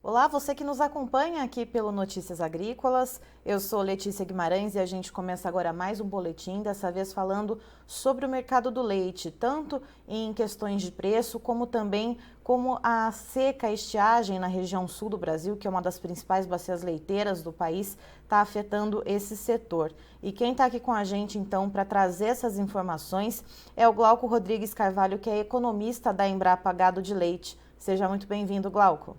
Olá, você que nos acompanha aqui pelo Notícias Agrícolas. Eu sou Letícia Guimarães e a gente começa agora mais um boletim, dessa vez falando sobre o mercado do leite, tanto em questões de preço, como também como a seca, a estiagem na região sul do Brasil, que é uma das principais bacias leiteiras do país, está afetando esse setor. E quem está aqui com a gente, então, para trazer essas informações é o Glauco Rodrigues Carvalho, que é economista da Embrapa Gado de Leite. Seja muito bem-vindo, Glauco.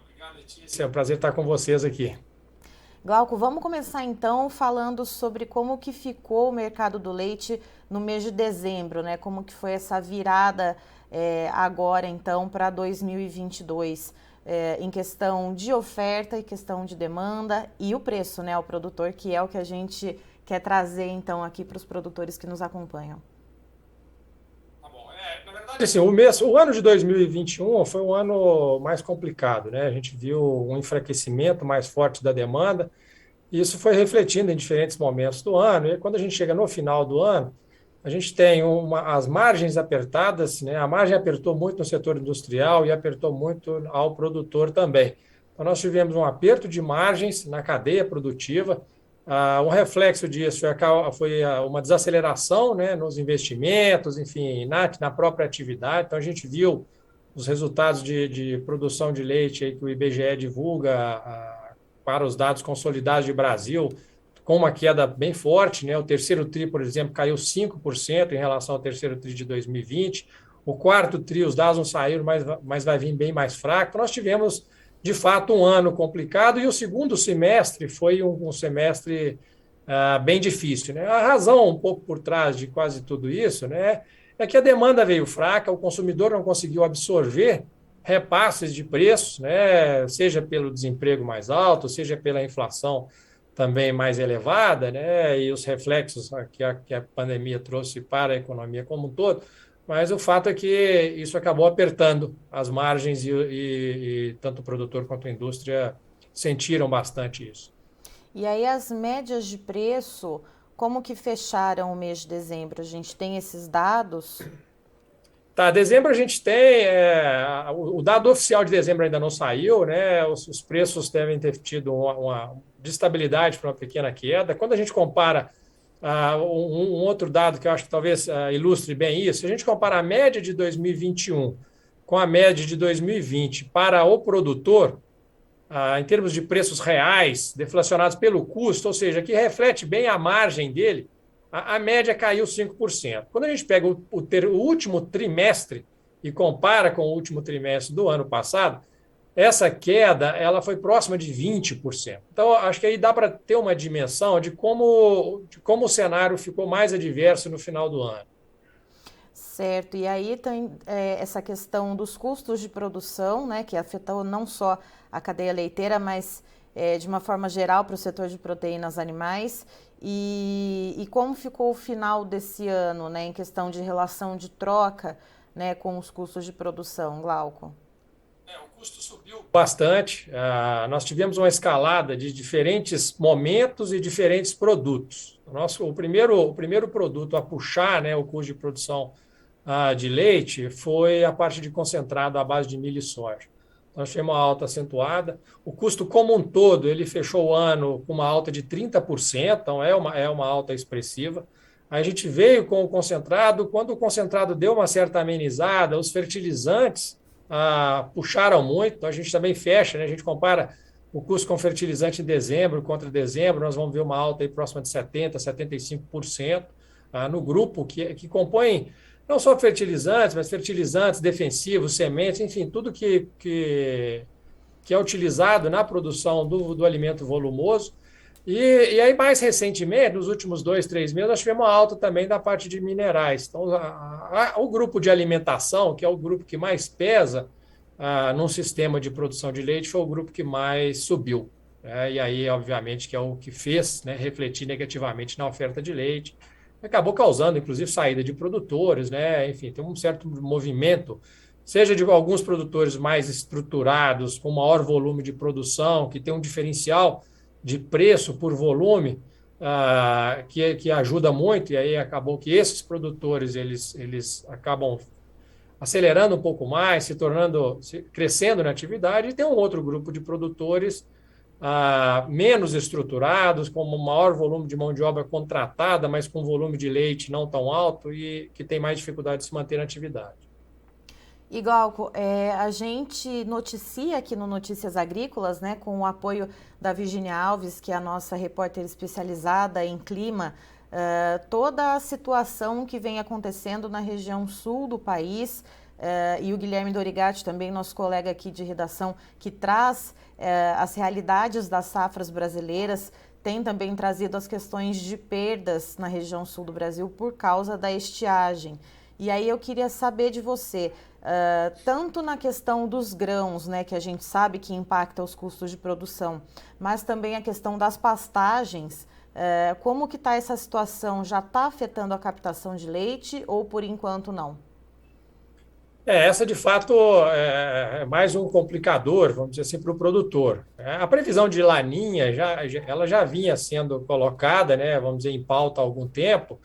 Obrigado, Letícia. É um prazer estar com vocês aqui. Glauco, vamos começar então falando sobre como que ficou o mercado do leite no mês de dezembro, né? Como que foi essa virada agora então para 2022, em questão de oferta e questão de demanda e o preço, né, ao produtor, que é o que a gente quer trazer então aqui para os produtores que nos acompanham. Tá bom. Na verdade, assim, o ano de 2021 foi um ano mais complicado, né? A gente viu um enfraquecimento mais forte da demanda, e isso foi refletindo em diferentes momentos do ano. E quando a gente chega no final do ano, a gente tem as margens apertadas, né? A margem apertou muito no setor industrial e apertou muito ao produtor também. Então, nós tivemos um aperto de margens na cadeia produtiva. Um reflexo disso foi uma desaceleração, né, nos investimentos, enfim, na própria atividade. Então, a gente viu os resultados de produção de leite aí que o IBGE divulga para os dados consolidados de Brasil, com uma queda bem forte, né? O terceiro TRI, por exemplo, caiu 5% em relação ao terceiro TRI de 2020. O quarto TRI, os dados não saíram, mas vai vir bem mais fraco. Então, nós tivemos, de fato, um ano complicado, e o segundo semestre foi um semestre bem difícil, né? A razão um pouco por trás de quase tudo isso, né, é que a demanda veio fraca, o consumidor não conseguiu absorver repasses de preços, né, seja pelo desemprego mais alto, seja pela inflação também mais elevada, né, e os reflexos que a pandemia trouxe para a economia como um todo. Mas o fato é que isso acabou apertando as margens, e tanto o produtor quanto a indústria sentiram bastante isso. E aí as médias de preço, como que fecharam o mês de dezembro? A gente tem esses dados? Tá, dezembro a gente tem, o dado oficial de dezembro ainda não saiu, né? Os preços devem ter tido uma de estabilidade para uma pequena queda. Quando a gente compara um outro dado que eu acho que talvez ilustre bem isso, se a gente compara a média de 2021 com a média de 2020 para o produtor, em termos de preços reais, deflacionados pelo custo, ou seja, que reflete bem a margem dele, a média caiu 5%. Quando a gente pega o último trimestre e compara com o último trimestre do ano passado, essa queda ela foi próxima de 20%. Então, acho que aí dá para ter uma dimensão de como o cenário ficou mais adverso no final do ano. Certo, e aí tem essa questão dos custos de produção, né, que afetou não só a cadeia leiteira, mas de uma forma geral para o setor de proteínas animais. E como ficou o final desse ano, né, em questão de relação de troca, né, com os custos de produção, Glauco? O custo subiu bastante. Nós tivemos uma escalada de diferentes momentos e diferentes produtos. O primeiro produto a puxar, né, o custo de produção de leite foi a parte de concentrado à base de milho e soja. Nós tivemos uma alta acentuada. O custo como um todo, ele fechou o ano com uma alta de 30%, então é uma alta expressiva. Aí a gente veio com o concentrado, quando o concentrado deu uma certa amenizada, os fertilizantes puxaram muito, então a gente também fecha, né? A gente compara o custo com fertilizante em dezembro contra dezembro, nós vamos ver uma alta aí próxima de 70%, 75% no grupo que compõe não só fertilizantes, mas fertilizantes defensivos, sementes, enfim, tudo que é utilizado na produção do alimento volumoso. E aí, mais recentemente, nos últimos 2, 3 meses, nós tivemos uma alta também da parte de minerais. Então, o grupo de alimentação, que é o grupo que mais pesa num sistema de produção de leite, foi o grupo que mais subiu. E aí, obviamente, que é o que fez, né, refletir negativamente na oferta de leite. Acabou causando, inclusive, saída de produtores, né? Enfim, tem um certo movimento, seja de alguns produtores mais estruturados, com maior volume de produção, que tem um diferencial de preço por volume, que ajuda muito, e aí acabou que esses produtores eles acabam acelerando um pouco mais, crescendo na atividade, e tem um outro grupo de produtores menos estruturados, com um maior volume de mão de obra contratada, mas com volume de leite não tão alto e que tem mais dificuldade de se manter na atividade. E Glauco, a gente noticia aqui no Notícias Agrícolas, né, com o apoio da Virginia Alves, que é a nossa repórter especializada em clima, toda a situação que vem acontecendo na região sul do país, e o Guilherme Dorigatti, também nosso colega aqui de redação, que traz as realidades das safras brasileiras, tem também trazido as questões de perdas na região sul do Brasil por causa da estiagem. E aí eu queria saber de você, tanto na questão dos grãos, né, que a gente sabe que impacta os custos de produção, mas também a questão das pastagens, como que está essa situação? Já está afetando a captação de leite ou por enquanto não? Essa de fato é mais um complicador, vamos dizer assim, para o produtor. A previsão de laninha ela já vinha sendo colocada, né, vamos dizer, em pauta há algum tempo.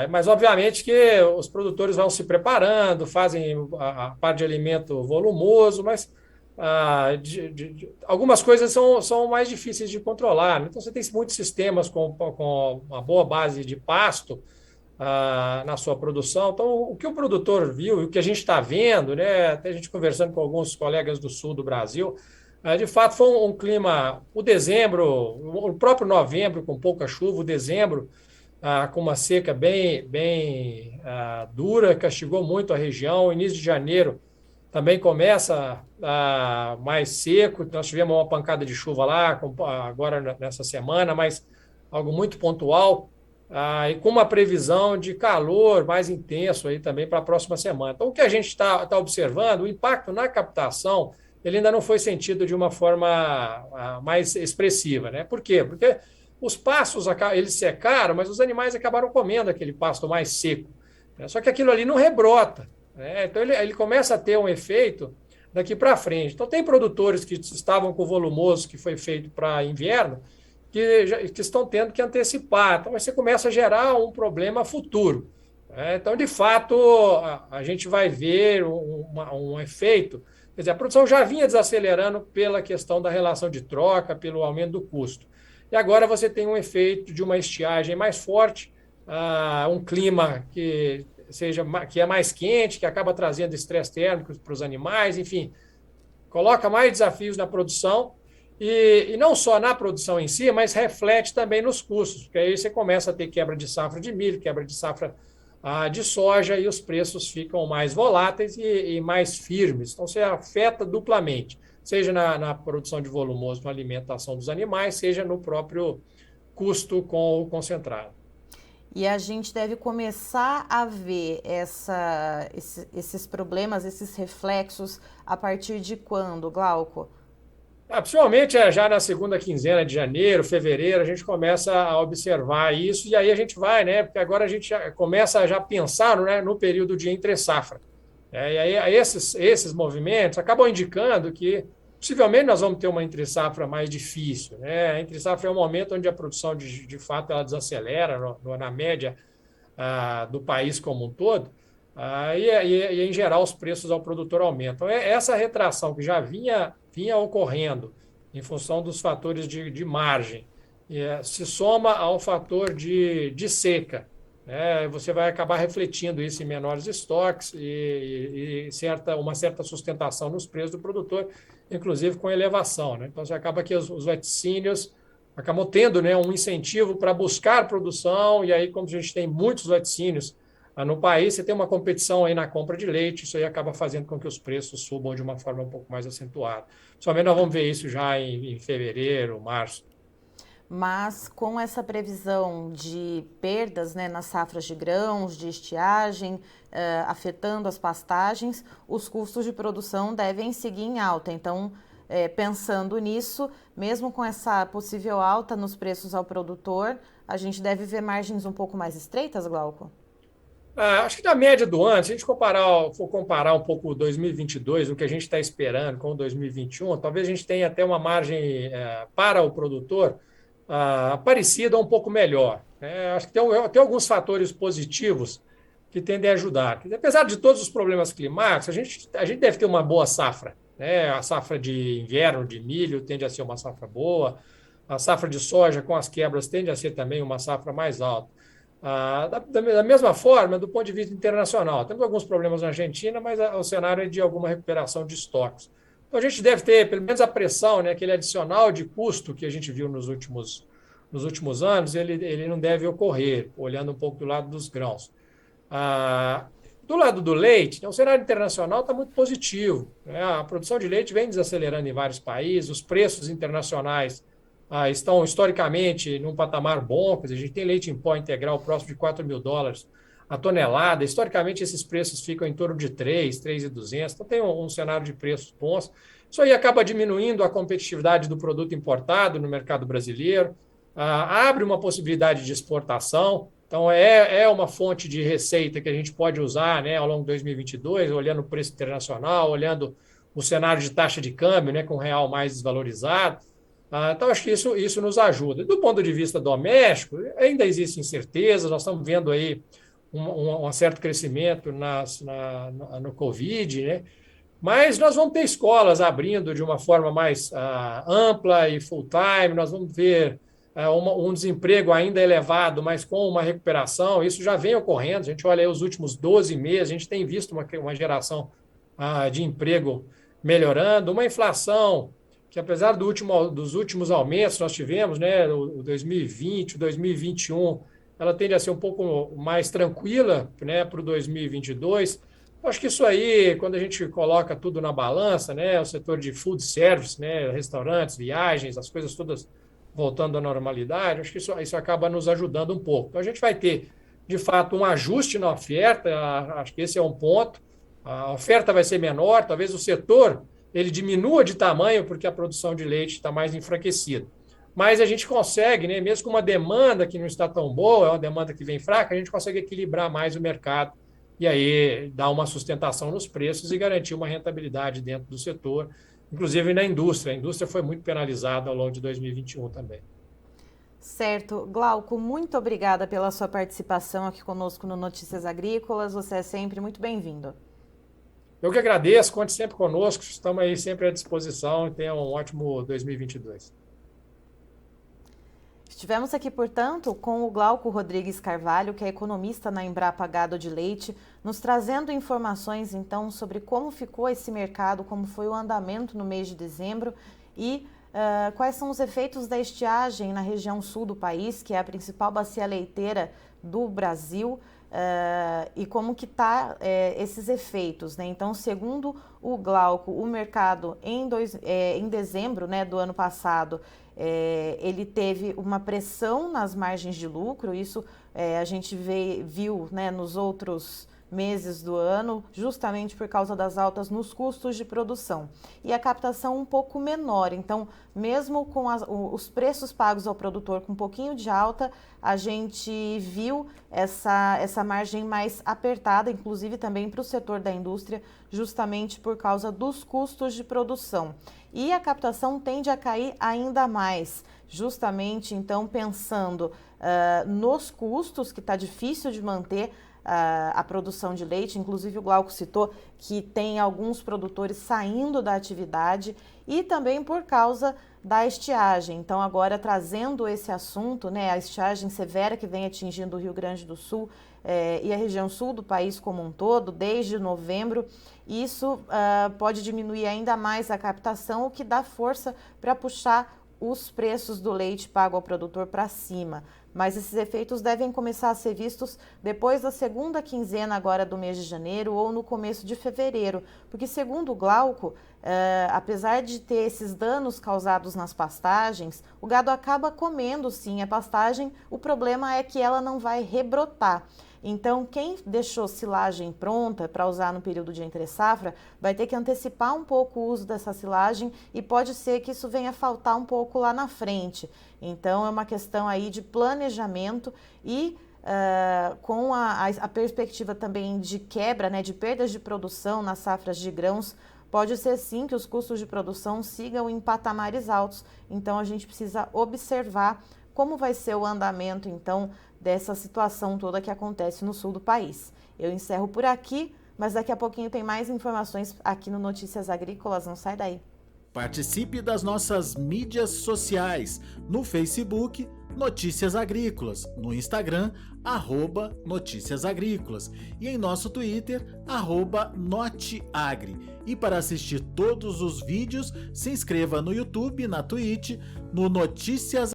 Mas, obviamente, que os produtores vão se preparando, fazem a parte de alimento volumoso, mas algumas coisas são mais difíceis de controlar. Então, você tem muitos sistemas com uma boa base de pasto na sua produção. Então, o que o produtor viu e o que a gente está vendo, né, até a gente conversando com alguns colegas do sul do Brasil, de fato foi um clima, o dezembro, o próprio novembro com pouca chuva, o dezembro com uma seca bem dura, castigou muito a região. O início de janeiro também começa mais seco. Nós tivemos uma pancada de chuva lá, agora nessa semana, mas algo muito pontual. E com uma previsão de calor mais intenso aí também para a próxima semana. Então, o que a gente está observando, o impacto na captação, ele ainda não foi sentido de uma forma mais expressiva, né? Por quê? Porque os pastos eles secaram, mas os animais acabaram comendo aquele pasto mais seco, né? Só que aquilo ali não rebrota, né? Então ele começa a ter um efeito daqui para frente. Então tem produtores que estavam com o volumoso que foi feito para inverno que estão tendo que antecipar. Então você começa a gerar um problema futuro, né? Então, de fato, a gente vai ver um efeito. Quer dizer, a produção já vinha desacelerando pela questão da relação de troca, pelo aumento do custo. E agora você tem um efeito de uma estiagem mais forte, um clima que é mais quente, que acaba trazendo estresse térmico para os animais, enfim, coloca mais desafios na produção e não só na produção em si, mas reflete também nos custos, porque aí você começa a ter quebra de safra de milho, quebra de safra de soja e os preços ficam mais voláteis e mais firmes. Então, você afeta duplamente, seja na produção de volumoso, na alimentação dos animais, seja no próprio custo com o concentrado. E a gente deve começar a ver esses problemas, esses reflexos, a partir de quando, Glauco? Principalmente já na segunda quinzena de janeiro, fevereiro, a gente começa a observar isso, e aí a gente vai, né? Porque agora a gente começa a já pensar, né, no período de entre-safra. E aí esses movimentos acabam indicando que possivelmente nós vamos ter uma entre-safra mais difícil, né? A entre-safra é um momento onde a produção, de fato, ela desacelera na média do país como um todo, e, em geral, os preços ao produtor aumentam. Essa retração que já vinha ocorrendo em função dos fatores de margem, se soma ao fator de seca, né? Você vai acabar refletindo isso em menores estoques e uma certa sustentação nos preços do produtor, inclusive com elevação, né? Então, você acaba que os laticínios acabam tendo, né, um incentivo para buscar produção, e aí, como a gente tem muitos laticínios no país, você tem uma competição aí na compra de leite, isso aí acaba fazendo com que os preços subam de uma forma um pouco mais acentuada. Somente nós vamos ver isso já em fevereiro, março. Mas com essa previsão de perdas, né, nas safras de grãos, de estiagem, afetando as pastagens, os custos de produção devem seguir em alta. Então, pensando nisso, mesmo com essa possível alta nos preços ao produtor, a gente deve ver margens um pouco mais estreitas, Glauco? Acho que na média do ano, se a gente for comparar um pouco 2022, o que a gente está esperando com 2021, talvez a gente tenha até uma margem para o produtor parecida ou um pouco melhor, né? Acho que tem alguns fatores positivos que tendem a ajudar. Apesar de todos os problemas climáticos, a gente deve ter uma boa safra, né? A safra de inverno de milho tende a ser uma safra boa, a safra de soja com as quebras tende a ser também uma safra mais alta. Da mesma forma, do ponto de vista internacional, temos alguns problemas na Argentina, mas o cenário é de alguma recuperação de estoques. Então, a gente deve ter, pelo menos a pressão, né, aquele adicional de custo que a gente viu nos últimos anos, ele não deve ocorrer, olhando um pouco do lado dos grãos. Do lado do leite, né, o cenário internacional está muito positivo, né? A produção de leite vem desacelerando em vários países, os preços internacionais estão historicamente num patamar bom, quer dizer, a gente tem leite em pó integral próximo de $4.000 a tonelada. Historicamente, esses preços ficam em torno de 3.200, então tem um cenário de preços bons. Isso aí acaba diminuindo a competitividade do produto importado no mercado brasileiro, abre uma possibilidade de exportação, então é uma fonte de receita que a gente pode usar, né, ao longo de 2022, olhando o preço internacional, olhando o cenário de taxa de câmbio, né, com o real mais desvalorizado. Então, acho que isso nos ajuda. Do ponto de vista doméstico, ainda existem incertezas, nós estamos vendo aí um certo crescimento no Covid, né? Mas nós vamos ter escolas abrindo de uma forma mais ampla e full-time, nós vamos ver um desemprego ainda elevado, mas com uma recuperação, isso já vem ocorrendo, a gente olha aí os últimos 12 meses, a gente tem visto uma geração de emprego melhorando, uma inflação que apesar dos últimos aumentos que nós tivemos, né, o 2020, o 2021, ela tende a ser um pouco mais tranquila, né, para o 2022. Acho que isso aí, quando a gente coloca tudo na balança, né, o setor de food service, né, restaurantes, viagens, as coisas todas voltando à normalidade, acho que isso acaba nos ajudando um pouco. Então, a gente vai ter, de fato, um ajuste na oferta, acho que esse é um ponto. A oferta vai ser menor, talvez o setor ele diminua de tamanho porque a produção de leite está mais enfraquecida. Mas a gente consegue, né, mesmo com uma demanda que não está tão boa, é uma demanda que vem fraca, a gente consegue equilibrar mais o mercado e aí dar uma sustentação nos preços e garantir uma rentabilidade dentro do setor, inclusive na indústria. A indústria foi muito penalizada ao longo de 2021 também. Certo. Glauco, muito obrigada pela sua participação aqui conosco no Notícias Agrícolas. Você é sempre muito bem-vindo. Eu que agradeço, conte sempre conosco, estamos aí sempre à disposição e tenha um ótimo 2022. Estivemos aqui, portanto, com o Glauco Rodrigues Carvalho, que é economista na Embrapa Gado de Leite, nos trazendo informações, então, sobre como ficou esse mercado, como foi o andamento no mês de dezembro e quais são os efeitos da estiagem na região sul do país, que é a principal bacia leiteira do Brasil, e como que está esses efeitos, né? Então, segundo o Glauco, o mercado em dezembro, né, do ano passado, ele teve uma pressão nas margens de lucro, isso a gente viu, né, nos outros meses do ano, justamente por causa das altas nos custos de produção. E a captação um pouco menor, então, mesmo com os preços pagos ao produtor com um pouquinho de alta, a gente viu essa margem mais apertada, inclusive também para o setor da indústria, justamente por causa dos custos de produção. E a captação tende a cair ainda mais, justamente, então, pensando nos custos, que está difícil de manter a produção de leite. Inclusive o Glauco citou que tem alguns produtores saindo da atividade e também por causa da estiagem. Então agora trazendo esse assunto, né, a estiagem severa que vem atingindo o Rio Grande do Sul e a região sul do país como um todo, desde novembro, isso pode diminuir ainda mais a captação, o que dá força para puxar os preços do leite pago ao produtor para cima. Mas esses efeitos devem começar a ser vistos depois da segunda quinzena agora do mês de janeiro ou no começo de fevereiro, porque segundo o Glauco, apesar de ter esses danos causados nas pastagens, o gado acaba comendo sim a pastagem, o problema é que ela não vai rebrotar. Então, quem deixou silagem pronta para usar no período de entre-safra vai ter que antecipar um pouco o uso dessa silagem e pode ser que isso venha a faltar um pouco lá na frente. Então, é uma questão aí de planejamento e com a perspectiva também de quebra, né, de perdas de produção nas safras de grãos, pode ser sim que os custos de produção sigam em patamares altos. Então, a gente precisa observar como vai ser o andamento, então, dessa situação toda que acontece no sul do país. Eu encerro por aqui, mas daqui a pouquinho tem mais informações aqui no Notícias Agrícolas, não sai daí. Participe das nossas mídias sociais, no Facebook, Notícias Agrícolas, no Instagram, @Notícias Agrícolas e em nosso Twitter, @Noteagri. E para assistir todos os vídeos, se inscreva no YouTube, na Twitch, no Notícias